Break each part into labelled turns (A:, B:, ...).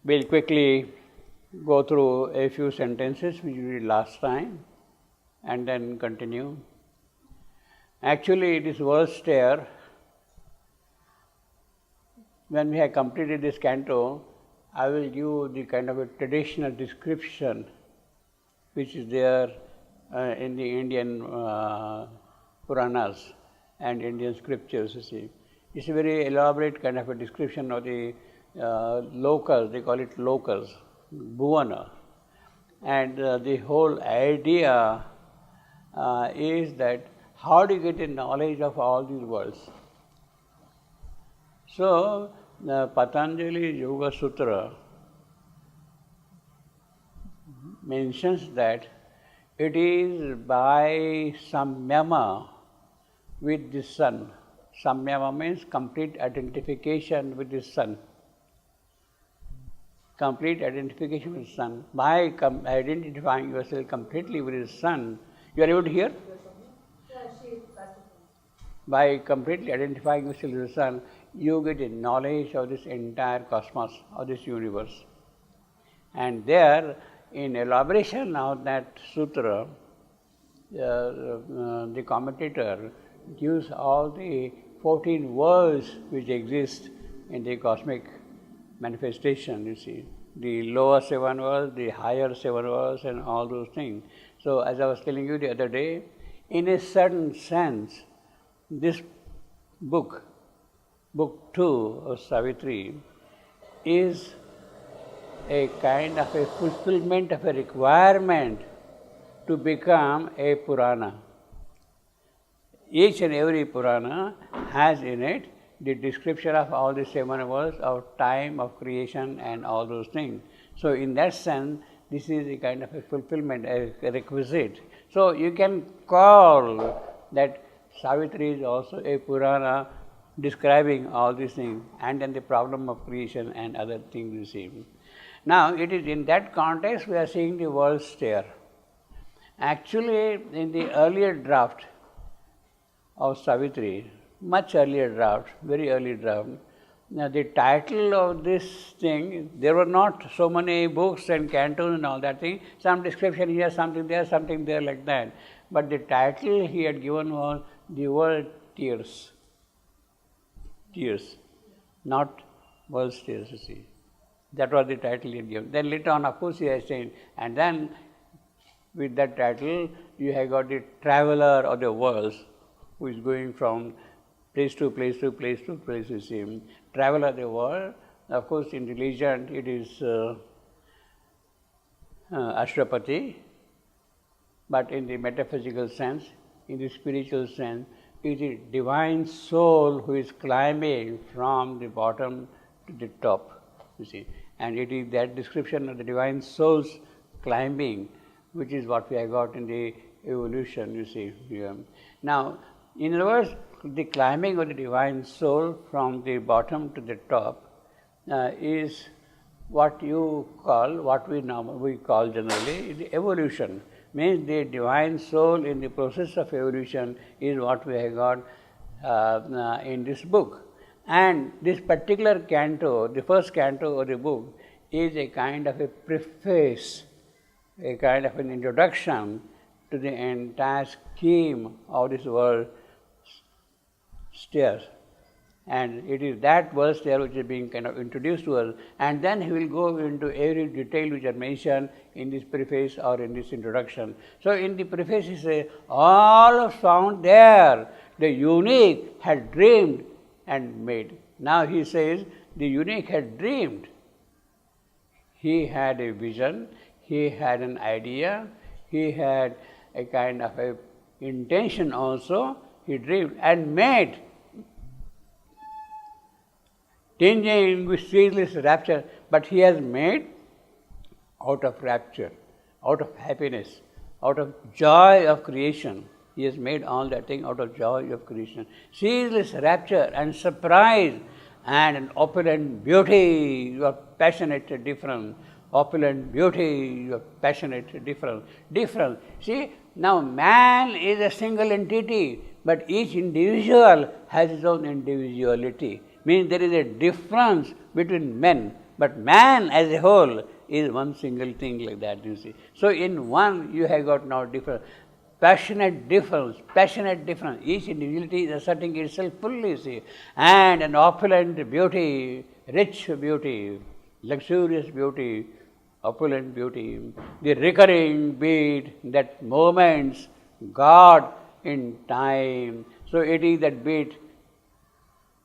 A: We'll quickly go through a few sentences which we did last time and then continue. Actually, this World-Stair, when we have completed this canto, I will give the kind of a traditional description which is there in the Indian Puranas and Indian scriptures, you see. It's a very elaborate kind of a description of the locals, they call it locals, bhuvana. And the whole idea is that how do you get the knowledge of all these worlds? So, the Patanjali Yoga Sutra mentions that it is by samyama with the sun. Samyama means complete identification with the sun. Complete identification with the sun. By identifying yourself completely with the sun, you are able to hear? By completely identifying yourself with the sun, you get a knowledge of this entire cosmos, of this universe. And there, in elaboration of that sutra, the commentator gives all the 14 worlds which exist in the cosmic manifestation, you see. The lower 7 worlds, the higher 7 worlds, and all those things. So, as I was telling you the other day, in a certain sense, this book 2 of Savitri, is a kind of a fulfillment of a requirement to become a Purana. Each and every Purana has in it the description of all the 7 worlds of time, of creation, and all those things. So, in that sense, this is a kind of a fulfillment, a requisite. So, you can call that Savitri is also a Purana describing all these things, and then the problem of creation and other things you see. Now, it is in that context we are seeing the World-Stair. Actually, in the earlier draft of Savitri, much earlier draft, very early draft, now the title of this thing, there were not so many books and cantos and all that thing, some description here, something there like that. But the title he had given was The World Tears. Tears, not World-Stair, you see. That was the title he had given. Then later on, of course, he has changed. And then with that title, you have got the traveler of the worlds, who is going from place to place to place to place, you see. Traveler of the world, of course, in religion, it is Ashrapati, but in the metaphysical sense, in the spiritual sense, it is divine soul who is climbing from the bottom to the top, you see. And it is that description of the divine soul's climbing, which is what we have got in the evolution, you see. Yeah. Now, in other words, the climbing of the divine soul from the bottom to the top is what you call, what we call generally, the evolution. Means the divine soul in the process of evolution is what we have got in this book. And this particular canto, the first canto of the book, is a kind of a preface, a kind of an introduction to the entire scheme of this World-Stair. And it is that World-Stair which is being kind of introduced to us, and then he will go into every detail which are mentioned in this preface or in this introduction. So, in the preface he says, all are found there, the unique had dreamed and made. Now, he says, the unique had dreamed. He had a vision, he had an idea, he had a kind of a intention also, he dreamed and made. Tinging with ceaseless rapture, but he has made out of rapture, out of happiness, out of joy of creation. He has made all that thing out of joy of creation. Ceaseless rapture and surprise and an opulent beauty, you are passionate different. Opulent beauty, you are passionate different. Different. See, now man is a single entity, but each individual has his own individuality. Means there is a difference between men. but man as a whole is one single thing like that, you see. So in one you have got now different, passionate difference, each individuality is asserting itself fully, you see, and an opulent beauty, rich beauty, luxurious beauty, opulent beauty, the recurring beat that moments God in time. So it is that beat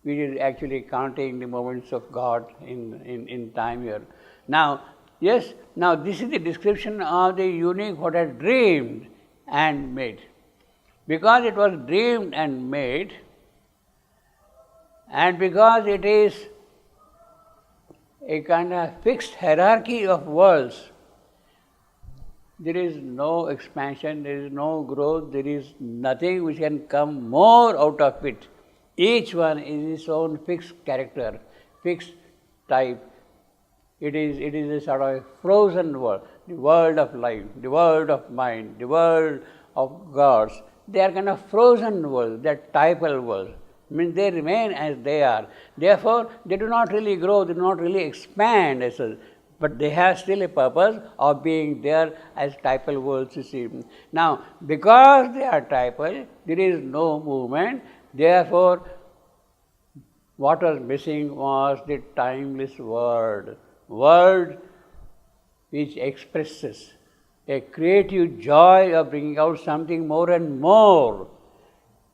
A: which is actually counting the moments of God in time here. Now, yes, now this is the description of the unique what has dreamed and made. Because it was dreamed and made, and because it is a kind of fixed hierarchy of worlds, there is no expansion, there is no growth, there is nothing which can come more out of it. Each one is its own fixed character, fixed type. It is a sort of a frozen world, the world of life, the world of mind, the world of gods. They are kind of frozen worlds, they are typal worlds. I mean, they remain as they are. Therefore, they do not really grow, they do not really expand as such. But they have still a purpose of being there as typal worlds, you see. Now, because they are typal, there is no movement. Therefore, what was missing was the timeless word which expresses a creative joy of bringing out something more and more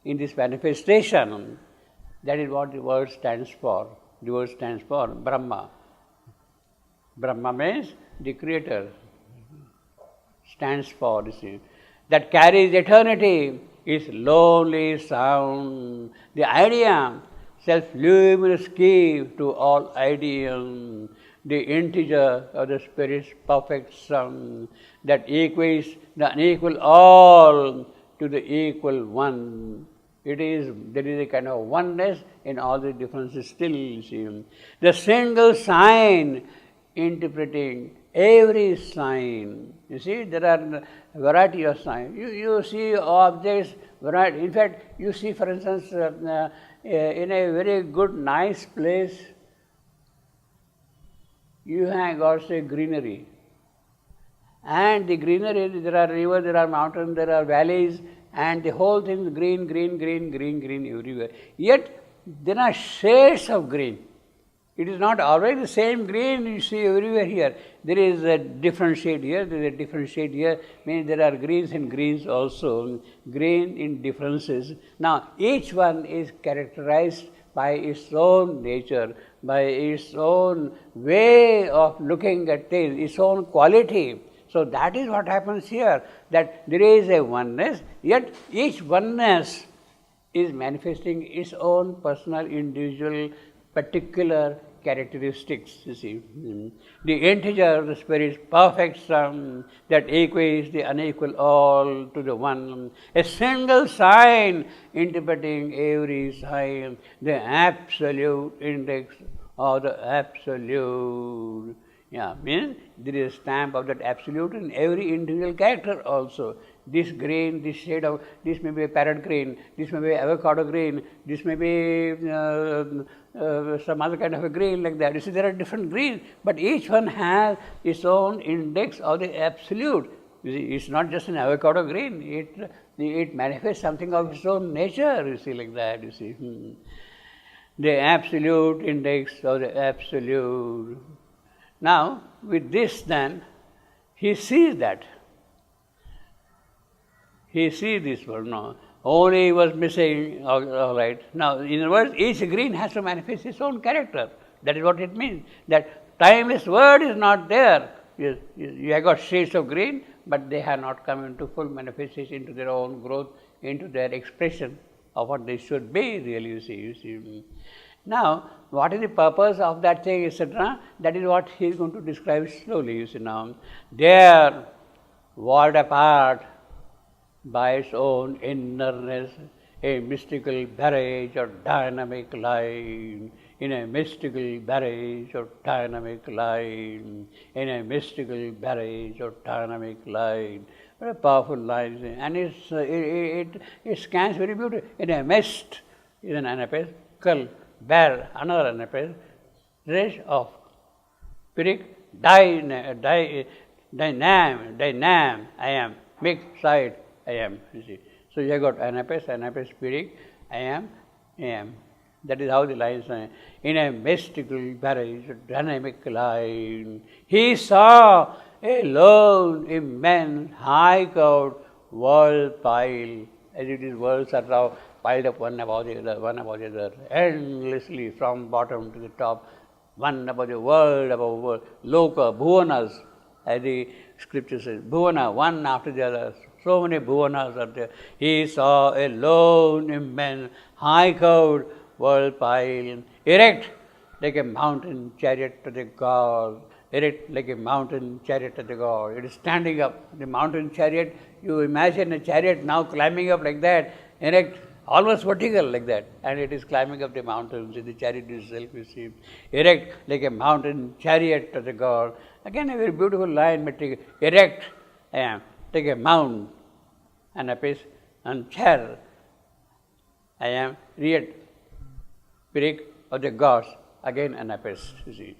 A: in this manifestation. That is what the word stands for. The word stands for Brahma. Brahma means the creator, stands for, you see, that carries eternity, is lonely sound. The idea, self-luminous key to all ideal, the integer of the Spirit's perfect sum, that equates the unequal all to the equal one. There is a kind of oneness in all the differences still, you see. The single sign interpreting every sign. You see, there are a variety of signs. You see objects, variety. In fact, you see, for instance, in a very good, nice place, you have got, say, greenery. And the greenery, there are rivers, there are mountains, there are valleys, and the whole thing is green everywhere. Yet, there are shades of green. It is not always the same green you see everywhere here. There is a different shade here, there is a different shade here. Means there are greens and greens also, green in differences. Now, each one is characterized by its own nature, by its own way of looking at things, its own quality. So, that is what happens here, that there is a oneness, yet each oneness is manifesting its own personal, individual, particular characteristics, you see. The integer of the Spirit's perfect sum that equates the unequal all to the one. A single sign interpreting every sign. The absolute index of the absolute. Yeah, means there is a stamp of that absolute in every individual character also. This green, this shade of, this may be a parrot green, this may be avocado green, this may be some other kind of a green like that. You see, there are different greens, but each one has its own index of the absolute. You see, it's not just an avocado green, it manifests something of its own nature, you see, like that, you see. The absolute index of the absolute. Now, with this then, he sees that. He sees this world now. Only he was missing, all right. Now, in other words, each green has to manifest its own character. That is what it means. That timeless word is not there. You have got shades of green, but they have not come into full manifestation, into their own growth, into their expression of what they should be, really, you see. Now, what is the purpose of that thing, etc.? That is what he is going to describe slowly, you see now. They are walled apart by its own innerness, a mystical barrage or dynamic line, in a mystical barrage or dynamic line, in a mystical barrage or dynamic line. Very powerful line, and it scans very beautifully. In a mist is an anapaes, another anapaes, range of Spirit, dynam, I am, mixed side, I am, you see. So you have got anapes, spirit, I am. That is how the lines are. In a mystical, very dynamic line, he saw a lone, immense, high-curved world pile, as it is worlds are now piled up one above the other, endlessly from bottom to the top, one above the world, loka, bhuvanas, as the scripture says, bhuvana, one after the other. So many bhuvanas are there. He saw a lone, immense, high-curved world pile, erect like a mountain chariot to the god, erect like a mountain chariot to the god. It is standing up, the mountain chariot. You imagine a chariot now climbing up like that, erect, almost vertical like that, and it is climbing up the mountains. The chariot itself, you see, erect like a mountain chariot to the god. Again, a very beautiful line, erect, take a mount, and a piece, and chair, I am, read, spirit of the gods, again an abyss, you see.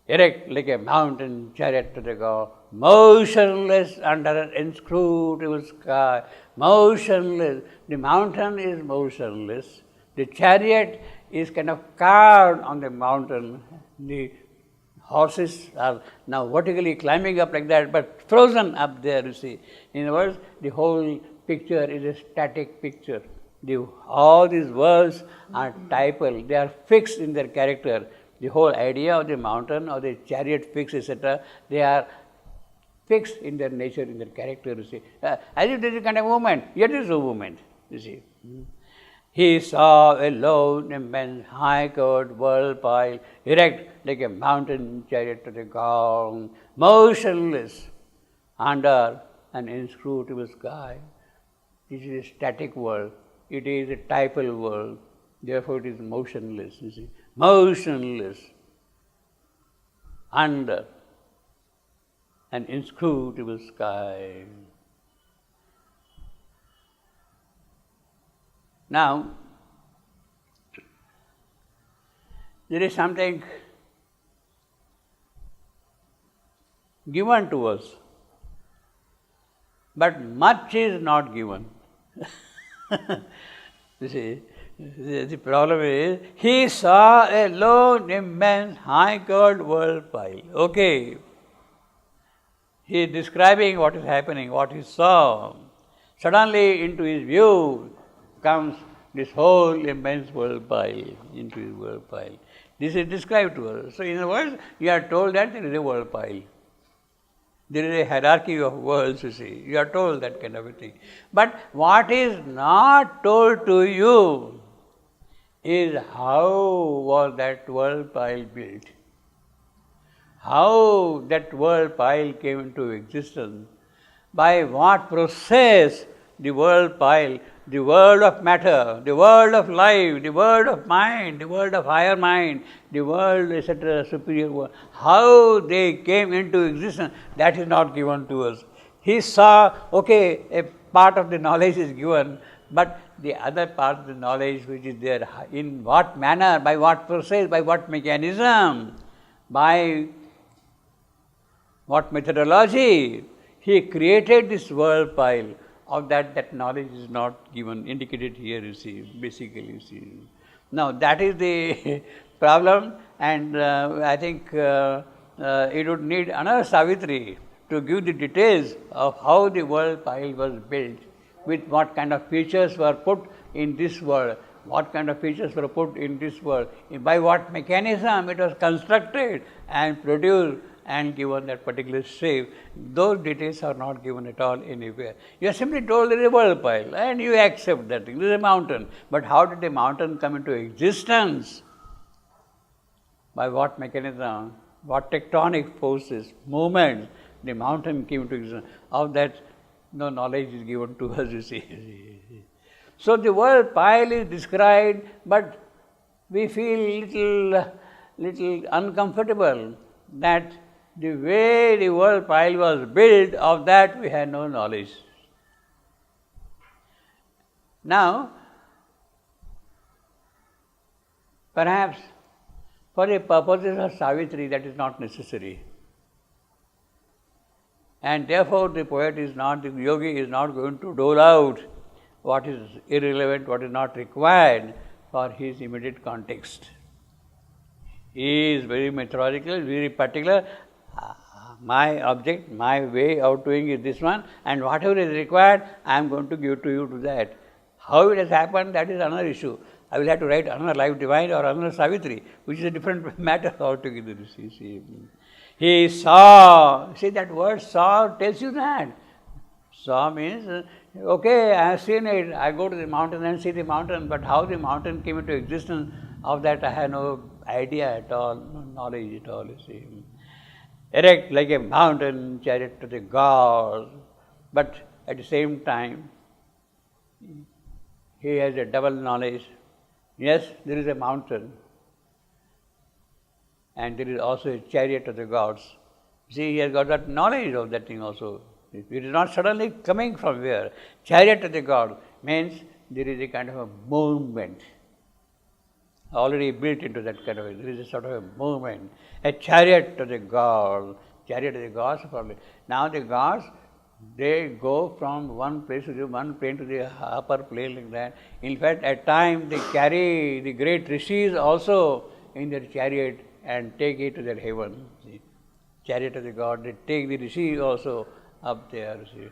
A: Erect like a mountain chariot to the god, motionless under an inscrutable sky, motionless. The mountain is motionless. The chariot is kind of carved on the mountain. The horses are now vertically climbing up like that, but frozen up there, you see. In other words, the whole picture is a static picture. All these worlds are typal, they are fixed in their character. The whole idea of the mountain or the chariot fixed, etc., they are fixed in their nature, in their character, you see. As if there is a kind of movement, yet there is no movement, you see. He saw a lone, immense, high-curved world pile, erect like a mountain chariot to the ground, motionless under an inscrutable sky. This is a static world. It is a typal world, therefore it is motionless, you see. Motionless under an inscrutable sky. Now, there is something given to us, but much is not given. You see, the problem is, he saw a lone, immense, high-curved world pile. Okay. He is describing what is happening, what he saw. Suddenly into his view comes this whole immense world pile, into his world pile. This is described to us. So in other words, you are told that there is a world pile. There is a hierarchy of worlds, you see. You are told that kind of a thing. But what is not told to you is how was that world pile built? How that world pile came into existence? By what process the world pile, the world of matter, the world of life, the world of mind, the world of higher mind, the world, etc., superior world, how they came into existence, that is not given to us. He saw, okay, a part of the knowledge is given, but the other part of the knowledge which is there, in what manner, by what process, by what mechanism, by what methodology he created this world pile, of that knowledge is not given, indicated here, you see, basically, you see. Now, that is the problem, and I think it would need another Savitri to give the details of how the world pile was built, with what kind of features were put in this world, what kind of features were put in this world, by what mechanism it was constructed and produced and given that particular shape. Those details are not given at all anywhere. You are simply told there is a world pile and you accept that thing, there is a mountain. But how did the mountain come into existence? By what mechanism, what tectonic forces, movements, the mountain came into existence. Of that, no knowledge is given to us, you see. So the world pile is described, but we feel little uncomfortable that the way the world pile was built, of that we had no knowledge. Now, perhaps For the purposes of Savitri, that is not necessary. And therefore, the poet is not, the yogi is not going to dole out what is irrelevant, what is not required for his immediate context. He is very methodical, very particular. My object, my way of doing is this one, and whatever is required, I am going to give to you to that. How it has happened, that is another issue. I will have to write another life divine or another Savitri, which is a different matter altogether. See. He saw, see that word saw tells you that. Saw means, okay, I have seen it, I go to the mountain and see the mountain, but how the mountain came into existence, of that I have no idea at all, no knowledge at all, you see. Erect like a mountain, chariot to the gods, but at the same time, he has a double knowledge. Yes, there is a mountain, and there is also a chariot of the gods. See, he has got that knowledge of that thing also. It is not suddenly coming from where. Chariot of the god means there is a kind of a movement already built into that kind of a, there is a sort of a movement. A chariot of the god, chariot of the gods probably. Now the gods, they go from one place to the one plane to the upper plane like that. In fact, at times they carry the great rishis also in their chariot and take it to their heaven. See? Chariot of the god, they take the rishis also up there. See?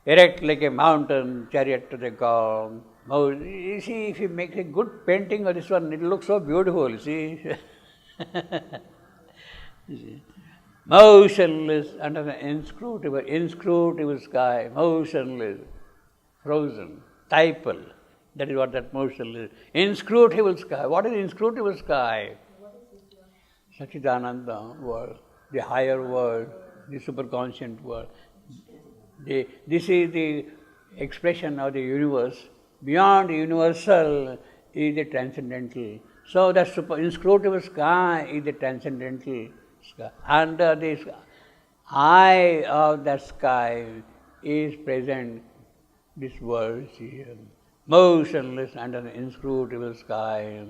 A: Erect like a mountain, chariot to the god. You see, if you make a good painting of this one, it will look so beautiful, you see. You see. Motionless under the inscrutable sky, motionless, frozen, typal. That is what that motionless, inscrutable sky. What is inscrutable sky? Satchidananda world, the higher world, the superconscient world. This is the expression of the universe. Beyond the universal is the transcendental. So the inscrutable sky is the transcendental sky. Under this eye of the sky is present this world, motionless under the inscrutable sky.